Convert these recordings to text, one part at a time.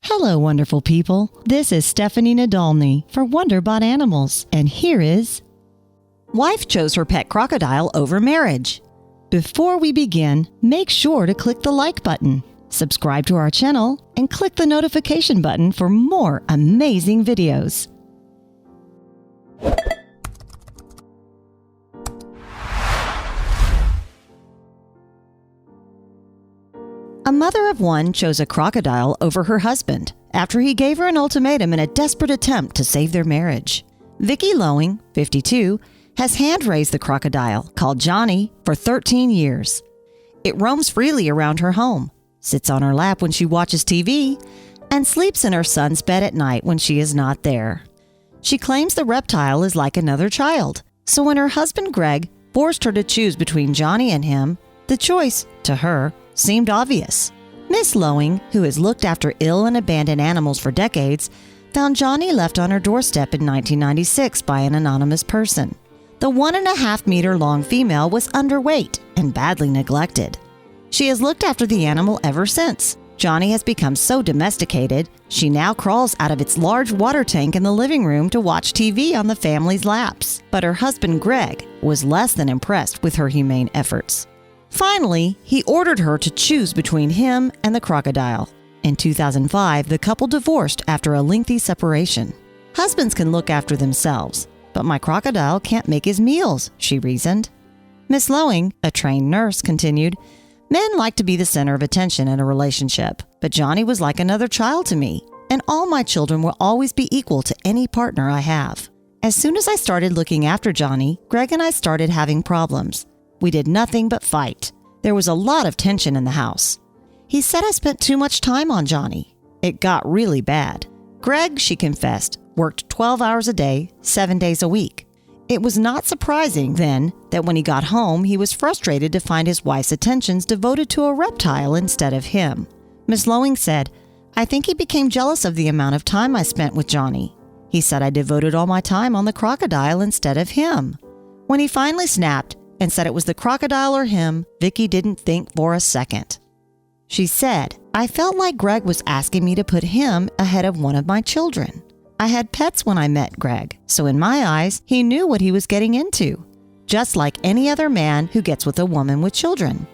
Hello, wonderful people. This is Stephanie Nadolny for Wonderbot Animals, and here is Wife chose her pet crocodile over marriage. Before we begin, make sure to click the like button, subscribe to our channel, and click the notification button for more amazing videos. A mother of one chose a crocodile over her husband after he gave her an ultimatum in a desperate attempt to save their marriage. Vicki Lowing, 52, has hand-raised the crocodile, called Johnny, for 13 years. It roams freely around her home, sits on her lap when she watches TV, and sleeps in her son's bed at night when she is not there. She claims the reptile is like another child, so when her husband Greg forced her to choose between Johnny and him, the choice, to her, seemed obvious. Miss Lowing, who has looked after ill and abandoned animals for decades, found Johnny left on her doorstep in 1996 by an anonymous person. The 1.5-meter-long female was underweight and badly neglected. She has looked after the animal ever since. Johnny has become so domesticated, she now crawls out of its large water tank in the living room to watch TV on the family's laps. But her husband Greg was less than impressed with her humane efforts. Finally, he ordered her to choose between him and the crocodile. In 2005, the couple divorced after a lengthy separation. Husbands can look after themselves, but my crocodile can't make his meals, she reasoned. Miss Lowing, a trained nurse, continued, "Men like to be the center of attention in a relationship, but Johnny was like another child to me, and all my children will always be equal to any partner I have. As soon as I started looking after Johnny, Greg and I started having problems. We did nothing but fight. There was a lot of tension in the house. He said I spent too much time on Johnny. It got really bad. Greg, she confessed, worked 12 hours a day, 7 days a week. It was not surprising, then, that when he got home, he was frustrated to find his wife's attentions devoted to a reptile instead of him. Miss Lowing said, I think he became jealous of the amount of time I spent with Johnny. He said I devoted all my time on the crocodile instead of him. When he finally snapped and said it was the crocodile or him, Vicki didn't think for a second. She said, I felt like Greg was asking me to put him ahead of one of my children. I had pets when I met Greg, so in my eyes, he knew what he was getting into, just like any other man who gets with a woman with children.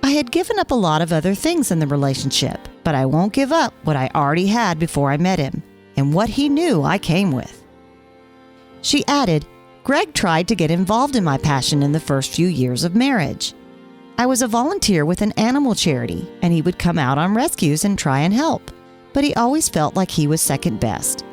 I had given up a lot of other things in the relationship, but I won't give up what I already had before I met him, and what he knew I came with. She added, Greg tried to get involved in my passion in the first few years of marriage. I was a volunteer with an animal charity, and he would come out on rescues and try and help, but he always felt like he was second best.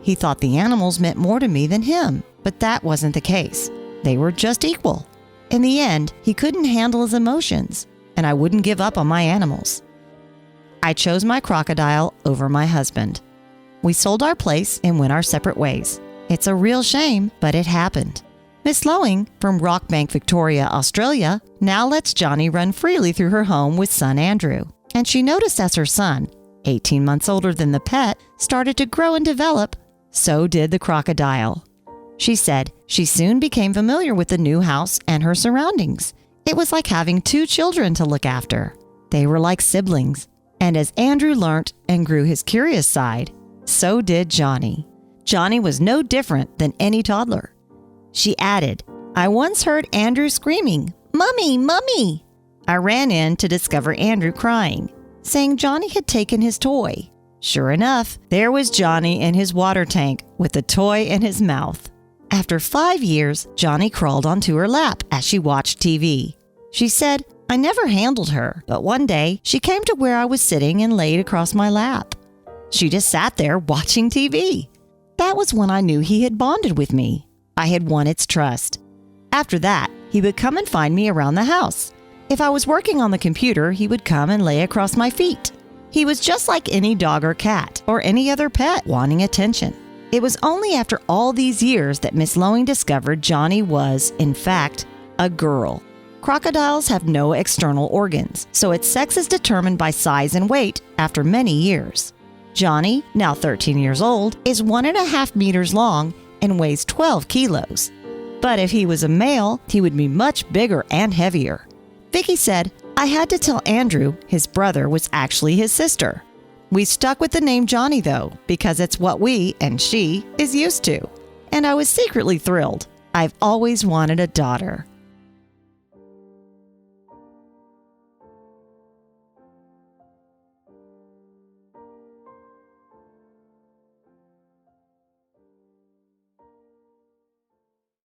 He thought the animals meant more to me than him, but that wasn't the case. They were just equal. In the end, he couldn't handle his emotions, and I wouldn't give up on my animals. I chose my crocodile over my husband. We sold our place and went our separate ways. It's a real shame, but it happened. Miss Lowing, from Rockbank, Victoria, Australia, now lets Johnny run freely through her home with son Andrew. And she noticed as her son, 18 months older than the pet, started to grow and develop, so did the crocodile. She said she soon became familiar with the new house and her surroundings. It was like having 2 children to look after. They were like siblings. And as Andrew learnt and grew his curious side, so did Johnny. Johnny was no different than any toddler. She added, I once heard Andrew screaming, Mummy, Mummy! I ran in to discover Andrew crying, saying Johnny had taken his toy. Sure enough, there was Johnny in his water tank with the toy in his mouth. After 5 years, Johnny crawled onto her lap as she watched TV. She said, I never handled her, but one day she came to where I was sitting and laid across my lap. She just sat there watching TV. That was when I knew he had bonded with me. I had won its trust. After that, he would come and find me around the house. If I was working on the computer, he would come and lay across my feet. He was just like any dog or cat or any other pet wanting attention. It was only after all these years that Miss Lowing discovered Johnny was, in fact, a girl. Crocodiles have no external organs, so its sex is determined by size and weight after many years. Johnny, now 13 years old, is 1.5 meters long and weighs 12 kilos. But if he was a male, he would be much bigger and heavier. Vicki said, I had to tell Andrew his brother was actually his sister. We stuck with the name Johnny, though, because it's what we, and she, is used to. And I was secretly thrilled. I've always wanted a daughter.